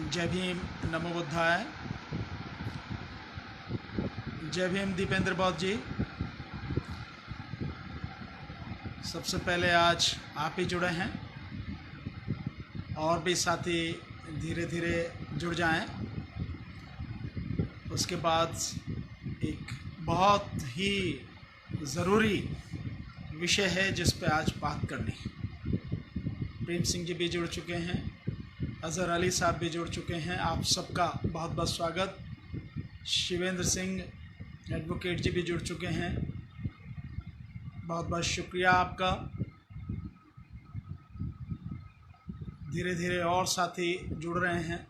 जय भीम, नमो बुद्धाय। जय भीम दीपेंद्र बौद्ध जी। सबसे पहले आज आप ही जुड़े हैं और भी साथी धीरे धीरे जुड़ जाएं। उसके बाद एक बहुत ही ज़रूरी विषय है जिस पे आज बात करनी है। प्रेम सिंह जी भी जुड़ चुके हैं, अज़हर अली साहब भी जुड़ चुके हैं। आप सबका बहुत बहुत स्वागत। शिवेंद्र सिंह एडवोकेट जी भी जुड़ चुके हैं, बहुत बहुत शुक्रिया आपका। धीरे धीरे और साथी जुड़ रहे हैं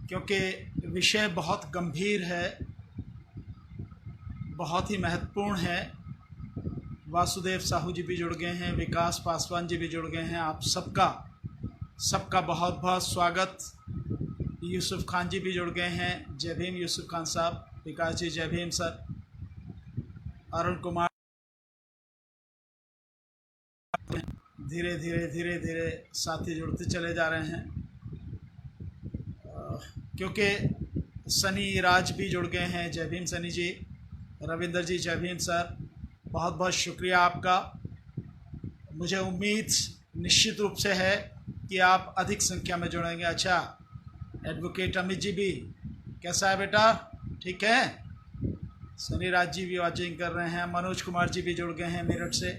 क्योंकि विषय बहुत गंभीर है, बहुत ही महत्वपूर्ण है। वासुदेव साहू जी भी जुड़ गए हैं, विकास पासवान जी भी जुड़ गए हैं। आप सबका बहुत बहुत स्वागत। यूसुफ खान जी भी जुड़ गए हैं। जय भीम यूसुफ खान साहब। विकास जी जय भीम सर। अरुण कुमार धीरे धीरे साथी जुड़ते चले जा रहे हैं क्योंकि सनी राज भी जुड़ गए हैं। जय भीम सनी जी। रविंदर जी जय भीम सर, बहुत बहुत शुक्रिया आपका। मुझे उम्मीद निश्चित रूप से है कि आप अधिक संख्या में जुड़ेंगे। अच्छा, एडवोकेट अमित जी भी, कैसा है बेटा, ठीक है? सनी राज जी भी वॉचिंग कर रहे हैं। मनोज कुमार जी भी जुड़ गए हैं मेरठ से।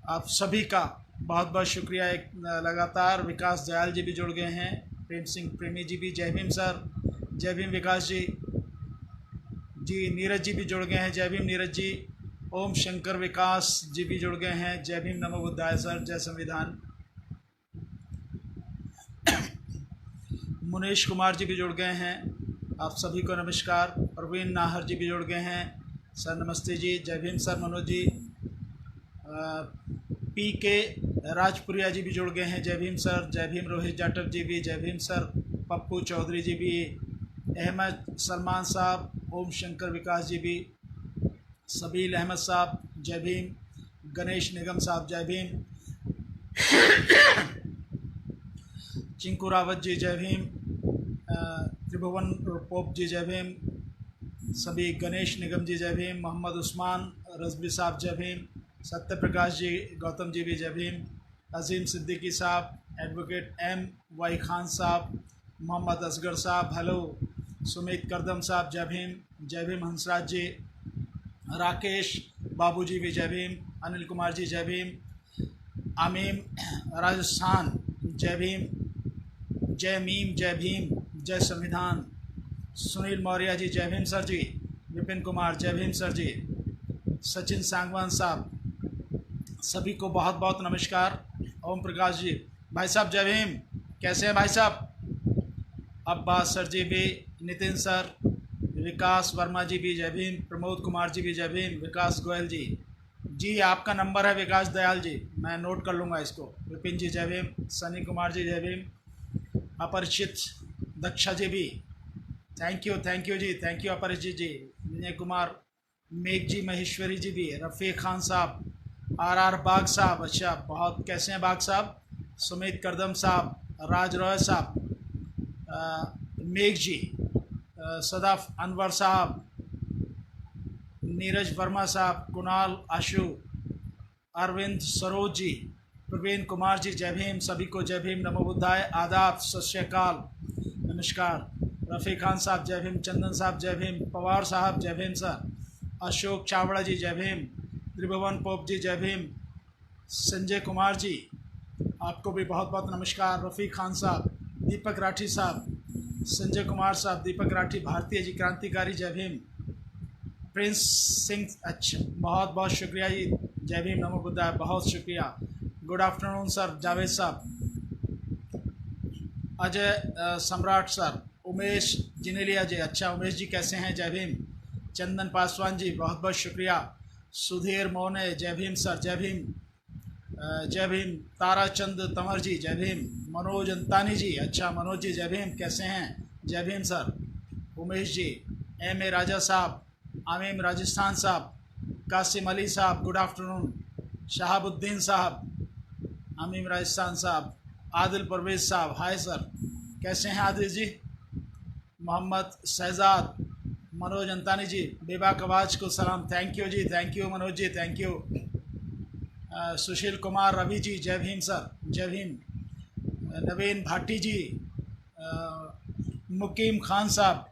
आप सभी का बहुत बहुत शुक्रिया एक लगातार। विकास दयाल जी भी जुड़ गए हैं। प्रेम सिंह प्रेमी जी भी जय भीम सर। जय भीम विकास जी। नीरज जी भी जुड़ गए हैं। जय भीम नीरज जी। ओम शंकर विकास जी भी जुड़ गए हैं। जय भीम नमो बुद्धाय सर। जय संविधान। मुनेश कुमार जी भी जुड़ गए हैं। आप सभी को नमस्कार। प्रवीण नाहर जी भी जुड़ गए हैं सर, नमस्ते जी। जय भीम सर। मनोज जी। पी के राजपुरिया जी भी जुड़ गए हैं। जय भीम सर। जय भीम रोहित जाटव जी भी जय भीम सर। पप्पू चौधरी जी भी, अहमद सलमान साहब, ओम शंकर विकास जी भी, सबील अहमद साहब जय भीम, गणेश निगम साहब जय भीम, चिंकू रावत जी जय भीम, त्रिभुवन पोप जी जय भीम, सभी गणेश निगम जी जय भीम, मोहम्मद उस्मान रजबी साहब जय भीम, सत्य प्रकाश जी, गौतम जी भी जय भीम, अजीम सिद्दीकी साहब, एडवोकेट एम वाई खान साहब, मोहम्मद असगर साहब हेलो, सुमित करदम साहब जय भीम हंसराज जी, राकेश बाबू जी भी जय भीम, अनिल कुमार जी जय भीम, आमीम राजस्थान जय भीम, जय मीम जय भीम, जय संविधान, सुनील मौर्य जी जय भीम सर जी, विपिन कुमार जय भीम सर जी, सचिन सांगवान साहब, सभी को बहुत बहुत नमस्कार। ओम प्रकाश जी भाई साहब जय भीम, कैसे हैं भाई साहब? अब्बास सर जी भी, नितिन सर, विकास वर्मा जी भी जय भीम, प्रमोद कुमार जी भी जय भीम, विकास गोयल जी आपका नंबर है विकास दयाल जी, मैं नोट कर लूँगा इसको। विपिन जी जय भीम, सनी कुमार जी जय भीम, अपरिचित दक्षा जी भी thank you ji, thank you Aparichit ji, Vinay Kumar, मेघ जी, महेश्वरी जी भी, रफ़ीक खान साहब, आर बाग साहब, अच्छा बहुत, कैसे हैं बाग साहब, सुमित करदम साहब, राज रॉय साहब, मेघ जी, सदाफ अनवर साहब, नीरज वर्मा साहब, कुणाल आशु, अरविंद सरोज जी, प्रवीण कुमार जी जय भीम, सभी को जय भीम नमो बुद्धाय, आदाब, सत श्री अकाल, नमस्कार। रफ़ीक खान साहब जय भीम, चंदन साहब जय भीम, पवार साहब जय भीम सर, अशोक चावड़ा जी जय भीम, त्रिभुवन पोप जी जय भीम, संजय कुमार जी आपको भी बहुत बहुत नमस्कार, रफ़ीक खान साहब, दीपक राठी साहब, संजय कुमार साहब, दीपक राठी, भारतीय जी क्रांतिकारी जय भीम, प्रिंस सिंह, अच्छा बहुत बहुत शुक्रिया जी, जय भीम नमो बुद्धाय, बहुत शुक्रिया। गुड आफ्टरनून सर, जावेद साहब, अजय सम्राट सर, उमेश जिनेलिया जी, अच्छा उमेश जी कैसे हैं, जय भीम, चंदन पासवान जी बहुत बहुत शुक्रिया, सुधीर मोने जय भीम सर, जय भीम, ताराचंद तंवर जी जय भीम, मनोज अंतानी जी, अच्छा मनोज जी जय भीम, कैसे हैं, Jai Bhim sir, Umesh ji, M A Raja Sahab, आमीम राजस्थान साहब, कासिम अली साहब गुड आफ्टरनून, शहाबुद्दीन साहब, आमीम राजस्थान साहब, आदिल परवेज साहब, हाय सर, कैसे हैं आदिल जी? मोहम्मद शहजाद, मनोज अंतानी जी, बेबाक आवाज को सलाम, thank you ji, thank you Manoj ji, thank you. Sushil Kumar Ravi ji, Jai Bhim sir, जय भीम। नवीन भाटी जी, मुकीम खान साहब,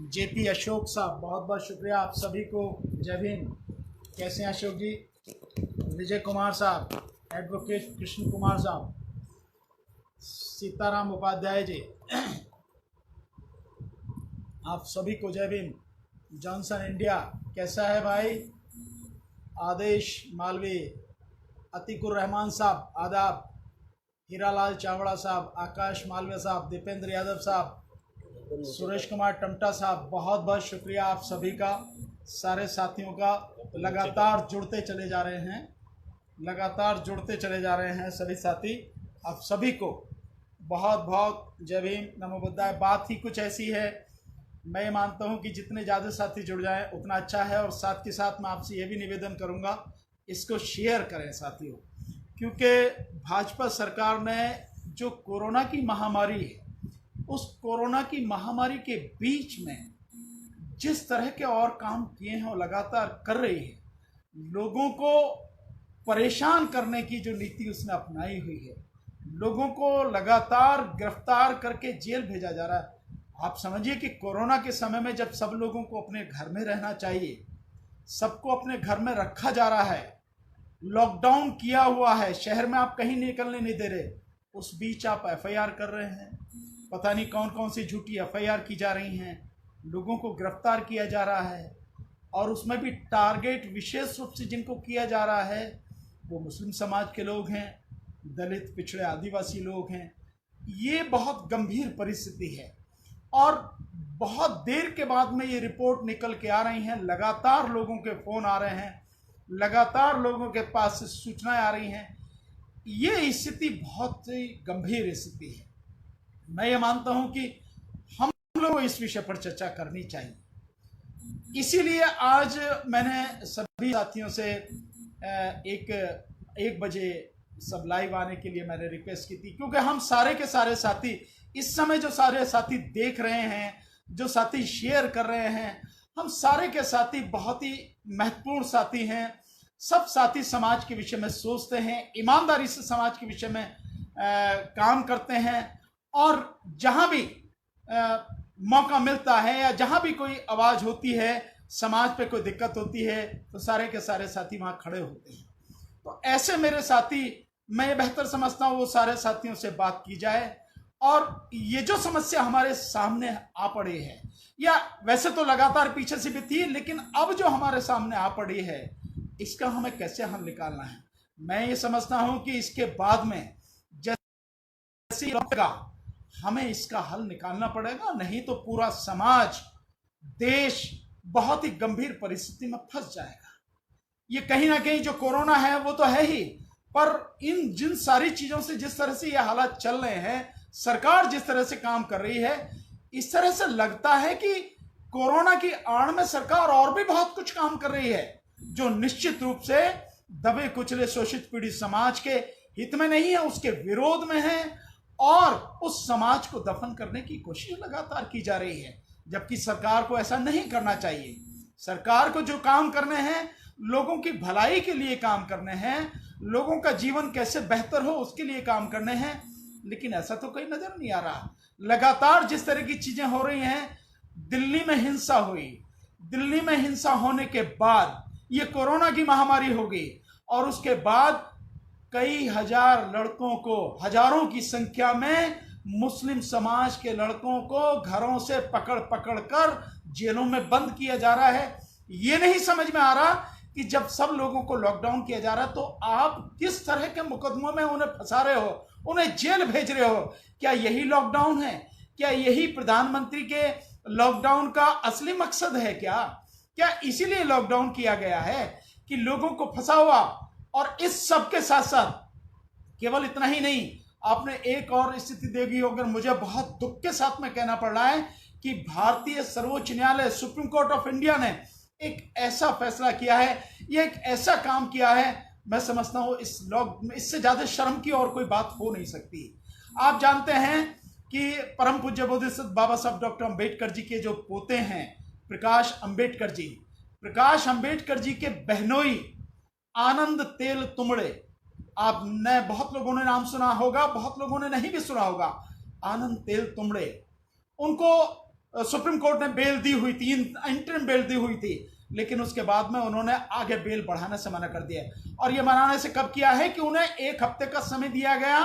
जेपी अशोक साहब, बहुत बहुत शुक्रिया आप सभी को, जय भीम। कैसे हैं अशोक जी? विजय कुमार साहब, एडवोकेट कृष्ण कुमार साहब, सीताराम उपाध्याय जी, आप सभी को जय भीम। जॉनसन इंडिया, कैसा है भाई? आदेश मालवी, अतीकुर रहमान साहब, आदाब। हीरालाल चावड़ा साहब, आकाश मालवीय साहब, दीपेंद्र यादव साहब, सुरेश कुमार टमटा साहब, बहुत बहुत शुक्रिया आप सभी का, सारे साथियों का। लगातार जुड़ते चले जा रहे हैं, लगातार जुड़ते चले जा रहे हैं सभी साथी। आप सभी को बहुत बहुत जय भीम, नमो बुद्धाय। बात ही कुछ ऐसी है, मैं ये मानता हूँ कि जितने ज़्यादा साथी जुड़ जाएं उतना अच्छा है। और साथ के साथ मैं आपसे ये भी निवेदन करूँगा, इसको शेयर करें साथियों, क्योंकि भाजपा सरकार ने जो कोरोना की महामारी है, उस कोरोना की महामारी के बीच में जिस तरह के और काम किए हैं और लगातार कर रही है, लोगों को परेशान करने की जो नीति उसने अपनाई हुई है, लोगों को लगातार गिरफ्तार करके जेल भेजा जा रहा है। आप समझिए कि कोरोना के समय में जब सब लोगों को अपने घर में रहना चाहिए, सबको अपने घर में रखा जा रहा है, लॉकडाउन किया हुआ है, शहर में आप कहीं निकलने नहीं दे रहे, उस बीच आप एफआईआर कर रहे हैं, पता नहीं कौन कौन सी झूठी एफआईआर की जा रही हैं, लोगों को गिरफ्तार किया जा रहा है। और उसमें भी टारगेट विशेष रूप से जिनको किया जा रहा है वो मुस्लिम समाज के लोग हैं, दलित, पिछड़े, आदिवासी लोग हैं। ये बहुत गंभीर परिस्थिति है और बहुत देर के बाद में ये रिपोर्ट निकल के आ रही हैं, लगातार लोगों के फ़ोन आ रहे हैं, लगातार लोगों के पास से सूचनाएं आ रही हैं। ये स्थिति बहुत ही गंभीर स्थिति है। मैं ये मानता हूं कि हम लोग इस विषय पर चर्चा करनी चाहिए। इसीलिए आज मैंने सभी साथियों से एक बजे सब लाइव आने के लिए मैंने रिक्वेस्ट की थी, क्योंकि हम सारे के सारे साथी इस समय जो सारे साथी देख रहे हैं, जो साथी शेयर कर रहे हैं, हम सारे के साथी बहुत ही महत्वपूर्ण साथी हैं। सब साथी समाज के विषय में सोचते हैं, ईमानदारी से समाज के विषय में काम करते हैं और जहां भी मौका मिलता है या जहां भी कोई आवाज होती है, समाज पे कोई दिक्कत होती है, तो सारे के सारे साथी वहां खड़े होते हैं। तो ऐसे मेरे साथी, मैं ये बेहतर समझता हूं वो सारे साथियों से बात की जाए और ये जो समस्या हमारे सामने आ पड़ी है, या वैसे तो लगातार पीछे से भी थी, लेकिन अब जो हमारे सामने आ पड़ी है, इसका हमें कैसे हल निकालना है। मैं ये समझता हूं कि इसके बाद में जैसे हमें इसका हल निकालना पड़ेगा, नहीं तो पूरा समाज, देश बहुत ही गंभीर परिस्थिति में फंस जाएगा। ये कहीं ना कहीं जो कोरोना है वो तो है ही, पर इन जिन सारी चीजों से जिस तरह से ये हालात चल रहे हैं, सरकार जिस तरह से काम कर रही है, इस तरह से लगता है कि कोरोना की आड़ में सरकार और भी बहुत कुछ काम कर रही है, जो निश्चित रूप से दबे कुचले शोषित पीड़ित समाज के हित में नहीं है, उसके विरोध में है और उस समाज को दफन करने की कोशिश लगातार की जा रही है, जबकि सरकार को ऐसा नहीं करना चाहिए। सरकार को जो काम करने हैं, लोगों की भलाई के लिए काम करने हैं, लोगों का जीवन कैसे बेहतर हो उसके लिए काम करने हैं, लेकिन ऐसा तो कोई नजर नहीं आ रहा। लगातार जिस तरह की चीजें हो रही हैं, दिल्ली में हिंसा हुई, दिल्ली में हिंसा होने के बाद ये कोरोना की महामारी हो गई और उसके बाद कई हजार लड़कों को, हजारों की संख्या में मुस्लिम समाज के लड़कों को घरों से पकड़ पकड़ कर जेलों में बंद किया जा रहा है। ये नहीं समझ में आ रहा कि जब सब लोगों को लॉकडाउन किया जा रहा है तो आप किस तरह के मुकदमों में उन्हें फंसा रहे हो, उन्हें जेल भेज रहे हो। क्या यही लॉकडाउन है? क्या यही प्रधानमंत्री के लॉकडाउन का असली मकसद है? क्या इसीलिए लॉकडाउन किया गया है कि लोगों को फंसा हुआ? और इस सब के साथ साथ केवल इतना ही नहीं, आपने एक और स्थिति देखी होगी, मुझे बहुत दुख के साथ में कहना पड़ रहा है कि भारतीय सर्वोच्च न्यायालय, सुप्रीम कोर्ट ऑफ इंडिया ने एक ऐसा फैसला किया है, ये एक ऐसा काम किया है, मैं समझता हूं इससे ज्यादा शर्म की और कोई बात हो नहीं सकती। आप जानते हैं कि परम पूज्य बोधिसत्व बाबा साहब डॉक्टर अंबेडकर जी के जो पोते हैं प्रकाश अंबेडकर जी के बहनोई आनंद तेल तुमड़े, आपने बहुत लोगों ने नाम सुना होगा, बहुत लोगों ने नहीं भी सुना होगा। आनंद तेल तुमड़े, उनको सुप्रीम कोर्ट ने बेल दी हुई थी, इंटरिम बेल दी हुई थी, लेकिन उसके बाद में उन्होंने आगे बेल बढ़ाने से मना कर दिया। और यह मनाने से कब किया है कि उन्हें 1 हफ्ते का समय दिया गया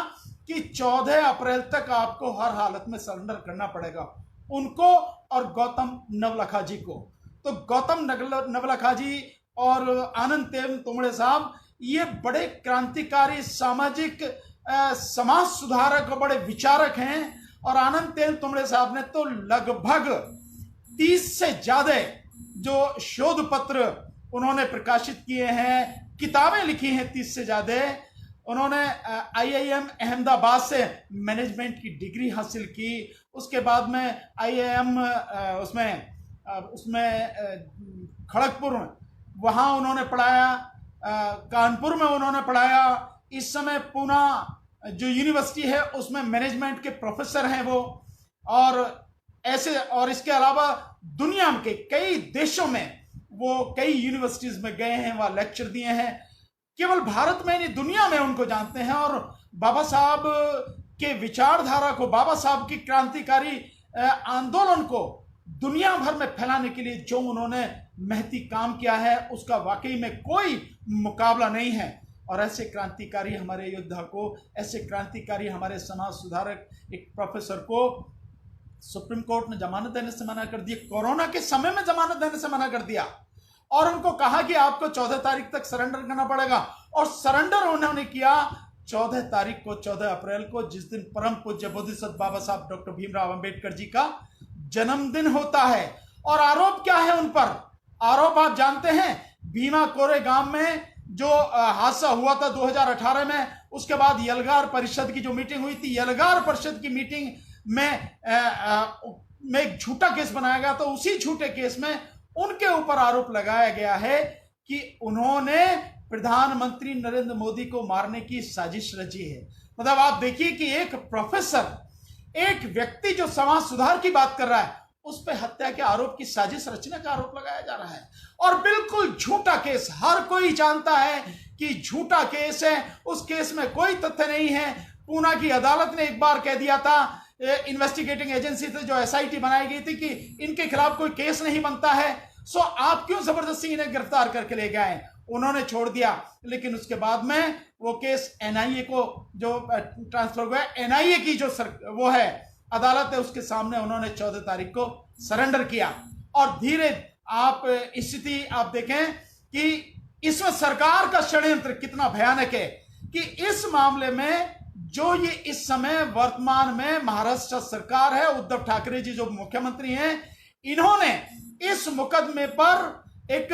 कि 14 अप्रैल तक आपको हर हालत में सरेंडर करना पड़ेगा, उनको और गौतम नवलखा जी को। तो गौतम नवलखा जी और आनंद तेल तुमड़े साहब ये बड़े क्रांतिकारी सामाजिक समाज सुधारक और बड़े विचारक हैं। और आनंद तेल तुमड़े साहब ने तो लगभग 30 से ज्यादा जो शोध पत्र उन्होंने प्रकाशित किए हैं, किताबें लिखी हैं 30 से ज्यादा। उन्होंने IIM अहमदाबाद से मैनेजमेंट की डिग्री हासिल की, उसके बाद में IIM उसमें खड़गपुर वहाँ उन्होंने पढ़ाया, कानपुर में उन्होंने पढ़ाया। इस समय पूना जो यूनिवर्सिटी है उसमें मैनेजमेंट के प्रोफेसर हैं वो। और इसके अलावा दुनिया के कई देशों में वो कई यूनिवर्सिटीज में गए हैं, वहाँ लेक्चर दिए हैं। केवल भारत में नहीं, दुनिया में उनको जानते हैं। और बाबा साहब के विचारधारा को, बाबा साहब की क्रांतिकारी आंदोलन को दुनिया भर में फैलाने के लिए जो उन्होंने महती काम किया है उसका वाकई में कोई मुकाबला नहीं है। और ऐसे क्रांतिकारी हमारे योद्धा को, ऐसे क्रांतिकारी हमारे समाज सुधारक एक प्रोफेसर को सुप्रीम कोर्ट ने जमानत देने से मना कर दिया, कोरोना के समय में जमानत देने से मना कर दिया, और उनको कहा कि आपको 14 तारीख तक सरेंडर करना पड़ेगा। और सरेंडर उन्होंने किया 14 तारीख को, 14 अप्रैल को, जिस दिन परम पूज्य बोधिसत्व बाबा साहब डॉक्टर भीमराव अंबेडकर जी का जन्मदिन होता है। और आरोप क्या है उन पर? आरोप आप जानते हैं, भीमा कोरेगांव में जो हादसा हुआ था 2018 में, उसके बाद यलगार परिषद की जो मीटिंग हुई थी, यलगार परिषद की मीटिंग में एक झूठा केस बनाया गया। तो उसी झूठे केस में उनके ऊपर आरोप लगाया गया है कि उन्होंने प्रधानमंत्री नरेंद्र मोदी को मारने की साजिश रची है। मतलब आप देखिए कि एक प्रोफेसर, एक व्यक्ति जो समाज सुधार की बात कर रहा है, उस पे हत्या के आरोप की साजिश रचने का आरोप लगाया जा रहा है। और बिल्कुल झूठा केस, हर कोई जानता है कि झूठा केस है, उस केस में कोई तथ्य नहीं है। पूना की अदालत ने एक बार कह दिया था, इन्वेस्टिगेटिंग एजेंसी से जो SIT बनाई गई थी, कि इनके खिलाफ कोई केस नहीं बनता है, सो आप क्यों जबरदस्ती इन्हें गिरफ्तार करके ले गए? उन्होंने छोड़ दिया। लेकिन उसके बाद में वो केस NIA को जो ट्रांसफर हुआ, NIA की जो वो है अदालत है, उसके सामने उन्होंने 14 तारीख को सरेंडर किया। और धीरे आप स्थिति आप देखें कि इसमें सरकार का षड्यंत्र कितना भयानक है कि इस मामले में जो ये इस समय वर्तमान में महाराष्ट्र सरकार है, उद्धव ठाकरे जी जो मुख्यमंत्री हैं, इन्होंने इस मुकदमे पर एक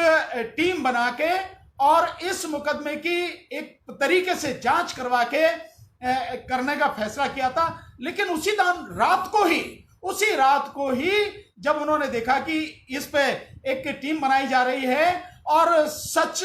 टीम बना के और इस मुकदमे की एक तरीके से जांच करवा के करने का फैसला किया था। लेकिन उसी रात को ही जब उन्होंने देखा कि इस पे एक टीम बनाई जा रही है और सच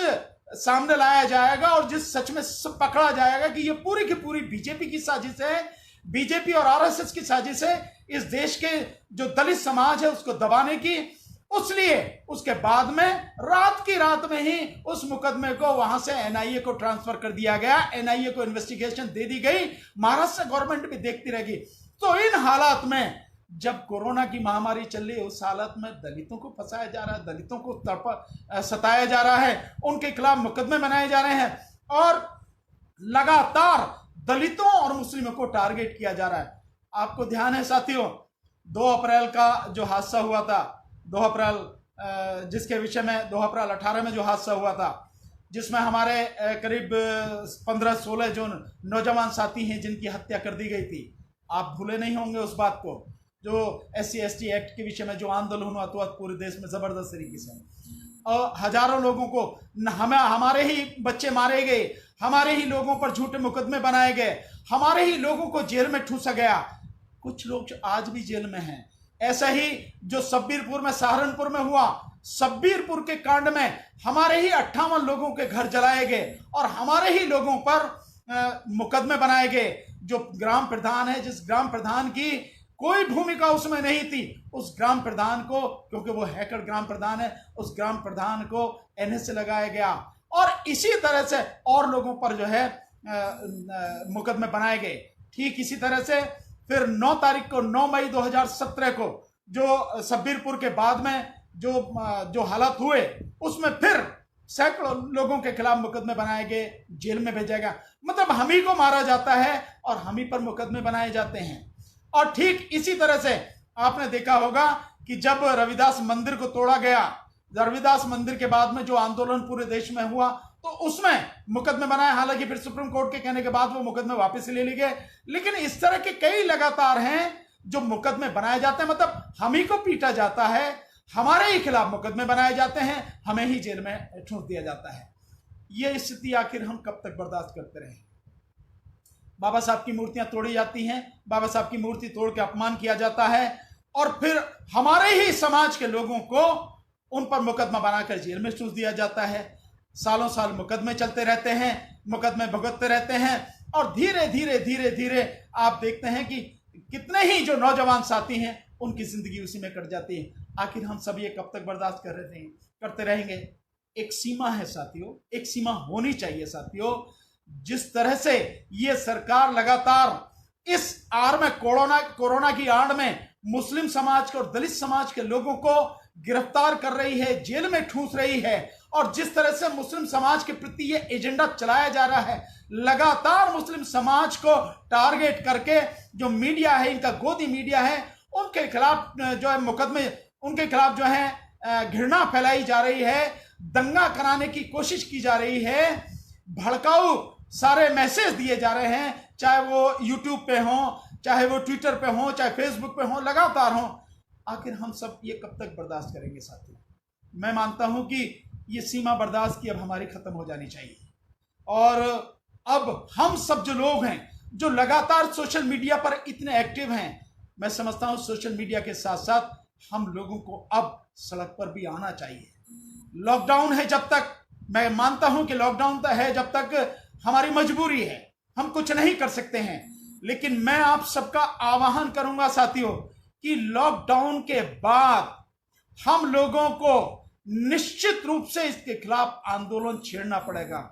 सामने लाया जाएगा, और जिस सच में पकड़ा जाएगा कि ये पूरी की पूरी बीजेपी की साजिश है, बीजेपी और RSS की साजिश है इस देश के जो दलित समाज है उसको दबाने की, उसलिए उसके बाद में रात की रात में ही उस मुकदमे को वहां से NIA को ट्रांसफर कर दिया गया। NIA को इन्वेस्टिगेशन दे दी गई, महाराष्ट्र गवर्नमेंट भी देखती रहेगी। तो इन हालात में जब कोरोना की महामारी चल रही है, उस हालत में दलितों को फंसाया जा रहा है, दलितों को सताया जा रहा है, उनके खिलाफ मुकदमे बनाए जा रहे हैं और लगातार दलितों और मुस्लिमों को टारगेट किया जा रहा है। आपको ध्यान है साथियों, 2 अप्रैल का जो हादसा हुआ था, 2 अप्रैल जिसके विषय में 2 अप्रैल 18 में जो हादसा हुआ था, जिसमें हमारे करीब 15-16 जो नौजवान साथी हैं जिनकी हत्या कर दी गई थी। आप भूले नहीं होंगे उस बात को, जो SC/ST एक्ट के विषय में जो आंदोलन हुआ तो पूरे देश में जबरदस्त तरीके से, और हजारों लोगों को हमारे ही बच्चे मारे गए, हमारे ही लोगों पर झूठे मुकदमे बनाए गए, हमारे ही लोगों को जेल में ठूसा गया, कुछ लोग आज भी जेल में हैं। ऐसा ही जो सब्बीरपुर में, सहारनपुर में हुआ, सब्बीरपुर के कांड में हमारे ही 58 लोगों के घर जलाए गए और हमारे ही लोगों पर मुकदमे बनाए गए। जो ग्राम प्रधान है, जिस ग्राम प्रधान की कोई भूमिका उसमें नहीं थी, उस ग्राम प्रधान को, क्योंकि वो हैकर ग्राम प्रधान है, उस ग्राम प्रधान को एनएस से लगाया गया। और इसी तरह से और लोगों पर जो है मुकदमे बनाए गए। ठीक इसी तरह से फिर 9 मई 2017 को जो सब्बीरपुर के बाद में जो हालात हुए, उसमें फिर सैकड़ों लोगों के खिलाफ मुकदमे बनाए गए, जेल में भेजा गया। मतलब हम ही को मारा जाता है और हम ही पर मुकदमे बनाए जाते हैं। और ठीक इसी तरह से आपने देखा होगा कि जब रविदास मंदिर को तोड़ा गया, रविदास मंदिर के बाद में जो आंदोलन पूरे देश में हुआ, तो उसमें मुकदमे बनाए। हालांकि फिर सुप्रीम कोर्ट के कहने के बाद वो मुकदमे वापस ले लिए गए। लेकिन इस तरह के कई लगातार हैं जो मुकदमे बनाए जाते हैं। मतलब हम ही को पीटा जाता है, हमारे ही खिलाफ मुकदमे बनाए जाते हैं, हमें ही जेल में ठूंस दिया जाता है। यह स्थिति आखिर हम कब तक बर्दाश्त करते रहें? बाबा साहब की मूर्तियां तोड़ी जाती हैं, बाबा साहब की मूर्ति तोड़ के अपमान किया जाता है, और फिर हमारे ही समाज के लोगों को उन पर मुकदमा बनाकर जेल में ठूंस दिया जाता है। सालों साल मुकदमे चलते रहते हैं, मुकदमे भुगतते रहते हैं, और धीरे धीरे धीरे धीरे आप देखते हैं कि कितने ही जो नौजवान साथी हैं उनकी जिंदगी उसी में कट जाती है। आखिर हम सब ये कब तक बर्दाश्त करते रहेंगे? एक सीमा है साथियों, एक सीमा होनी चाहिए साथियों। जिस तरह से ये सरकार लगातार इस आड़ में, कोरोना की आड़ में मुस्लिम समाज के और दलित समाज के लोगों को गिरफ्तार कर रही है, जेल में ठूंस रही है, और जिस तरह से मुस्लिम समाज के प्रति ये एजेंडा चलाया जा रहा है, लगातार मुस्लिम समाज को टारगेट करके जो मीडिया है, इनका गोदी मीडिया है, उनके खिलाफ जो है मुकदमे, उनके खिलाफ जो है घृणा फैलाई जा रही है, दंगा कराने की कोशिश की जा रही है, भड़काऊ सारे मैसेज दिए जा रहे हैं, चाहे वो यूट्यूब पे हो, चाहे वो ट्विटर पे हो, चाहे फेसबुक पे हो, लगातार हो। आखिर हम सब ये कब तक बर्दाश्त करेंगे साथियों? मैं मानता हूं कि ये सीमा बर्दाश्त की अब हमारी खत्म हो जानी चाहिए। और अब हम सब जो लोग हैं, जो लगातार सोशल मीडिया पर इतने एक्टिव हैं, मैं समझता हूं सोशल मीडिया के साथ साथ हम लोगों को अब सड़क पर भी आना चाहिए। लॉकडाउन है जब तक, मैं मानता हूं कि लॉकडाउन तो है जब तक हमारी मजबूरी है, हम कुछ नहीं कर सकते हैं। लेकिन मैं आप सबका आह्वान करूंगा साथियों कि लॉकडाउन के बाद हम लोगों को निश्चित रूप से इसके खिलाफ आंदोलन छेड़ना पड़ेगा।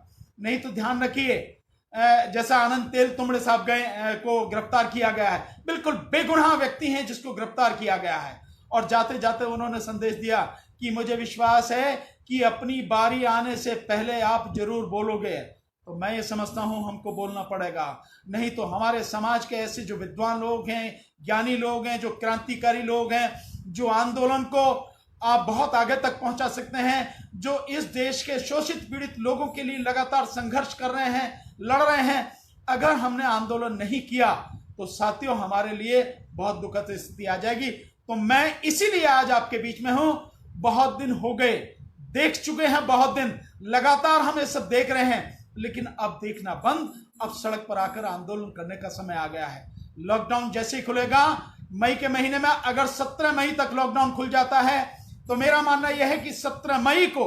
नहीं तो ध्यान रखिए, जैसा आनंद तेल तुमड़े साहब को गिरफ्तार किया गया है, बिल्कुल बेगुनाह व्यक्ति हैं जिसको गिरफ्तार किया गया है, और जाते जाते उन्होंने संदेश दिया कि मुझे विश्वास है कि अपनी बारी आने से पहले आप जरूर बोलोगे। तो मैं ये समझता हूं हमको बोलना पड़ेगा, नहीं तो हमारे समाज के ऐसे जो विद्वान लोग हैं, ज्ञानी लोग हैं, जो क्रांतिकारी लोग हैं, जो आंदोलन को आप बहुत आगे तक पहुंचा सकते हैं, जो इस देश के शोषित पीड़ित लोगों के लिए लगातार संघर्ष कर रहे हैं, लड़ रहे हैं, अगर हमने आंदोलन नहीं किया तो साथियों हमारे लिए बहुत दुखद स्थिति आ जाएगी। तो मैं इसीलिए आज आपके बीच में हूं। बहुत दिन हो गए, देख चुके हैं, बहुत दिन लगातार हम ये सब देख रहे हैं, लेकिन अब देखना बंद, अब सड़क पर आकर आंदोलन करने का समय आ गया है। लॉकडाउन जैसे ही खुलेगा, मई के महीने में, अगर 17 मई तक लॉकडाउन खुल जाता है, तो मेरा मानना यह है कि 17 मई को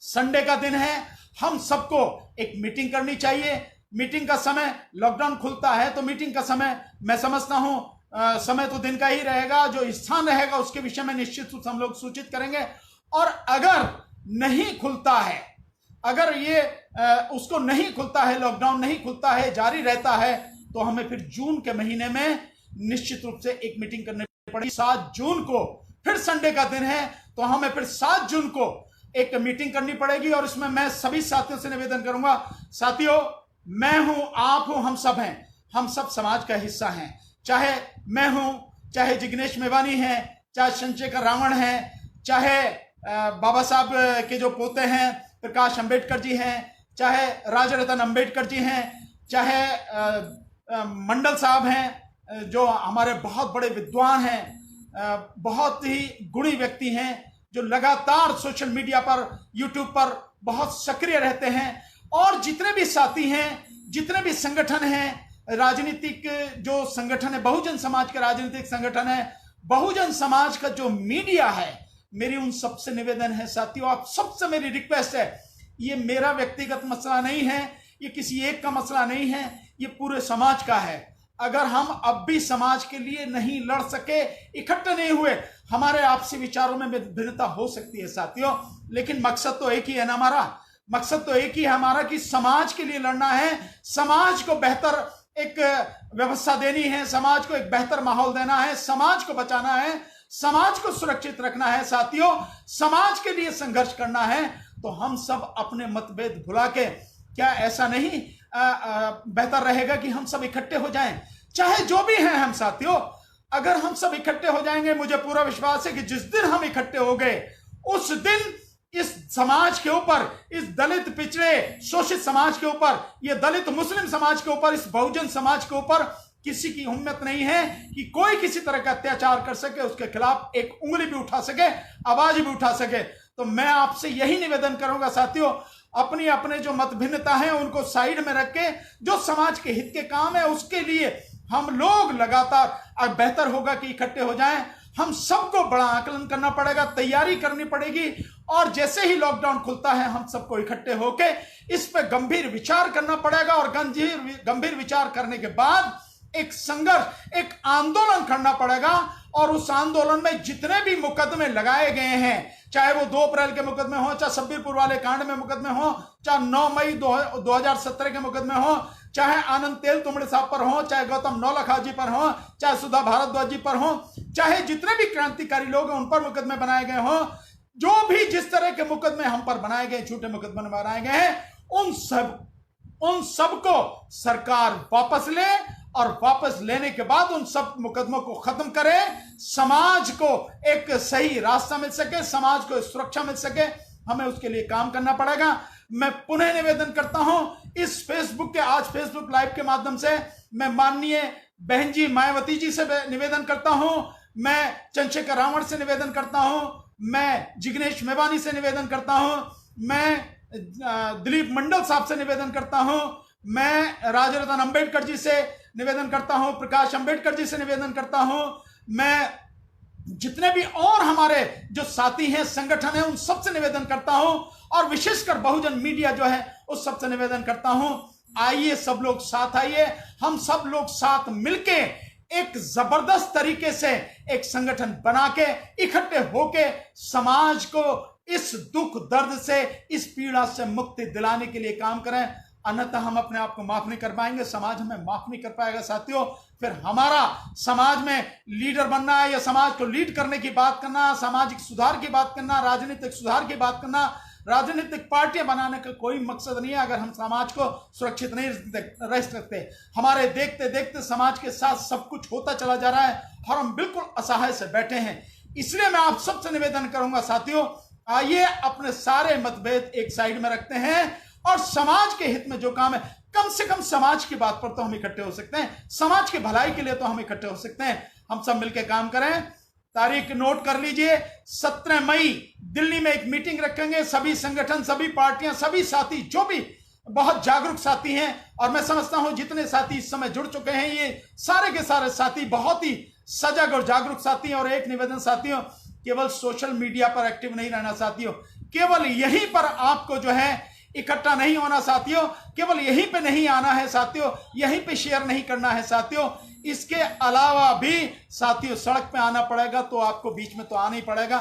संडे का दिन है, हम सबको एक मीटिंग करनी चाहिए। मीटिंग का समय, लॉकडाउन खुलता है तो मीटिंग का समय मैं समझता हूं समय तो दिन का ही रहेगा, जो स्थान रहेगा उसके विषय में निश्चित रूप से हम लोग सूचित करेंगे। और अगर नहीं खुलता है, अगर ये उसको नहीं खुलता है, लॉकडाउन नहीं खुलता है, जारी रहता है, तो हमें फिर जून के महीने में निश्चित रूप से एक मीटिंग करनी पड़ेगी। 7 जून को फिर संडे का दिन है, तो हमें फिर 7 जून को एक मीटिंग करनी पड़ेगी। और इसमें मैं सभी साथियों से निवेदन करूंगा, साथियों मैं हूं, आप हूं, हम सब हैं, हम सब समाज का हिस्सा हैं। चाहे मैं हूं, चाहे जिग्नेश मेवानी हैं, चाहे चंद्रशेखर रावण हैं, चाहे बाबा साहब के जो पोते हैं प्रकाश अंबेडकर जी हैं, चाहे राजरतन अंबेडकर जी हैं, चाहे मंडल साहब हैं जो हमारे बहुत बड़े विद्वान हैं, बहुत ही गुणी व्यक्ति हैं, जो लगातार सोशल मीडिया पर, यूट्यूब पर बहुत सक्रिय रहते हैं, और जितने भी साथी हैं, जितने भी संगठन हैं, राजनीतिक जो संगठन है, बहुजन समाज का राजनीतिक संगठन है, बहुजन समाज का जो मीडिया है, मेरी उन सबसे निवेदन है साथियों, आप सबसे मेरी रिक्वेस्ट है, ये मेरा व्यक्तिगत मसला नहीं है, ये किसी एक का मसला नहीं है, ये पूरे समाज का है। अगर हम अब भी समाज के लिए नहीं लड़ सके, इकट्ठे नहीं हुए, हमारे आपसी विचारों में भिन्नता हो सकती है साथियों, लेकिन मकसद तो एक ही है ना हमारा, मकसद तो एक ही है हमारा कि समाज के लिए लड़ना है, समाज को बेहतर एक व्यवस्था देनी है, समाज को एक बेहतर माहौल देना है, समाज को बचाना है, समाज को सुरक्षित रखना है साथियों, समाज के लिए संघर्ष करना है। तो हम सब अपने मतभेद भुला के, क्या ऐसा नहीं बेहतर रहेगा कि हम सब इकट्ठे हो जाएं, चाहे जो भी हैं हम साथियों। अगर हम सब इकट्ठे हो जाएंगे, मुझे पूरा विश्वास है कि जिस दिन हम इकट्ठे हो गए उस दिन इस समाज के ऊपर, इस दलित पिछड़े शोषित समाज के ऊपर, ये दलित मुस्लिम समाज के ऊपर, इस बहुजन समाज के ऊपर किसी की हिम्मत नहीं है कि कोई किसी तरह का अत्याचार कर सके, उसके खिलाफ एक उंगली भी उठा सके, आवाज भी उठा सके। तो मैं आपसे यही निवेदन करूंगा साथियों, अपनी अपने जो मत भिन्नता है उनको साइड में रख के जो समाज के हित के काम है उसके लिए हम लोग लगातार, बेहतर होगा कि इकट्ठे हो जाएं। हम सबको बड़ा आकलन करना पड़ेगा, तैयारी करनी पड़ेगी, और जैसे ही लॉकडाउन खुलता है हम सबको इकट्ठे होके इस पे गंभीर विचार करना पड़ेगा, और गंभीर विचार करने के बाद एक संघर्ष, एक आंदोलन करना पड़ेगा। और उस आंदोलन में जितने भी मुकदमे लगाए गए हैं, चाहे वो 2 अप्रैल के मुकदमे हो, चाहे सब्बीरपुर वाले कांड में मुकदमे हो, चाहे 9 मई 2017 के मुकदमे हो, चाहे आनंद तेल तुमड़े साहब पर हो, चाहे गौतम नौलखा जी पर हो, चाहे सुधा भारद्वाज जी पर हो, चाहे जितने भी क्रांतिकारी लोग हैं उन पर मुकदमे बनाए गए हो, जो भी जिस तरह के मुकदमे हम पर बनाए गए, झूठे मुकदमे बनाए गए हैं, उन सब को सरकार वापस ले, और वापस लेने के बाद उन सब मुकदमों को खत्म करे, समाज को एक सही रास्ता मिल सके, समाज को सुरक्षा मिल सके, हमें उसके लिए काम करना पड़ेगा। मैं पुनः निवेदन करता हूं, इस फेसबुक के, आज फेसबुक लाइव के माध्यम से मैं माननीय बहन जी मायावती जी से निवेदन करता हूं, मैं चंद्रशेखर रावण से निवेदन करता हूं, मैं जिग्नेश मेवानी से निवेदन करता हूं, मैं दिलीप मंडल साहब से निवेदन करता हूं, मैं राजरतन अंबेडकर जी से निवेदन करता हूं, प्रकाश अंबेडकर जी से निवेदन करता हूं, मैं जितने भी और हमारे जो साथी हैं, संगठन है, उन सब से निवेदन करता हूं, और विशेषकर बहुजन मीडिया जो है उस सब से निवेदन करता हूं, आइए सब लोग साथ आइए, हम सब लोग साथ मिलके एक जबरदस्त तरीके से एक संगठन बना के इकट्ठे होके समाज को इस दुख दर्द से, इस पीड़ा से मुक्ति दिलाने के लिए काम करें। अन्यथा हम अपने आप को माफ नहीं कर पाएंगे, समाज हमें माफ नहीं कर पाएगा साथियों। फिर हमारा समाज में लीडर बनना है या समाज को लीड करने की बात करना, सामाजिक सुधार की बात करना, राजनीतिक सुधार की बात करना, राजनीतिक पार्टियां बनाने का कोई मकसद नहीं है अगर हम समाज को सुरक्षित नहीं रह सकते। हमारे देखते देखते समाज के साथ सब कुछ होता चला जा रहा है और हम बिल्कुल असहाय से बैठे हैं। इसलिए मैं आप सबसे निवेदन करूंगा साथियों, आइए अपने सारे मतभेद एक साइड में रखते हैं और समाज के हित में जो काम है, कम से कम समाज की बात पर तो हम इकट्ठे हो सकते हैं, समाज की भलाई के लिए तो हम इकट्ठे हो सकते हैं। हम सब मिलकर काम करें। तारीख नोट कर लीजिए, 17 मई दिल्ली में एक मीटिंग रखेंगे, सभी संगठन, सभी पार्टियां, सभी साथी, जो भी बहुत जागरूक साथी हैं, और मैं समझता हूं जितने साथी इस समय जुड़ चुके हैं, ये सारे के सारे साथी बहुत ही सजग और जागरूक साथी हैं। और एक निवेदन साथियों, केवल सोशल मीडिया पर एक्टिव नहीं रहना साथियों, केवल यहीं पर आपको जो है इकट्ठा नहीं होना साथियों, केवल यहीं पे नहीं आना है साथियों, यहीं पे शेयर नहीं करना है साथियों, इसके अलावा भी साथियों सड़क पे आना पड़ेगा, तो आपको बीच में तो आना ही पड़ेगा।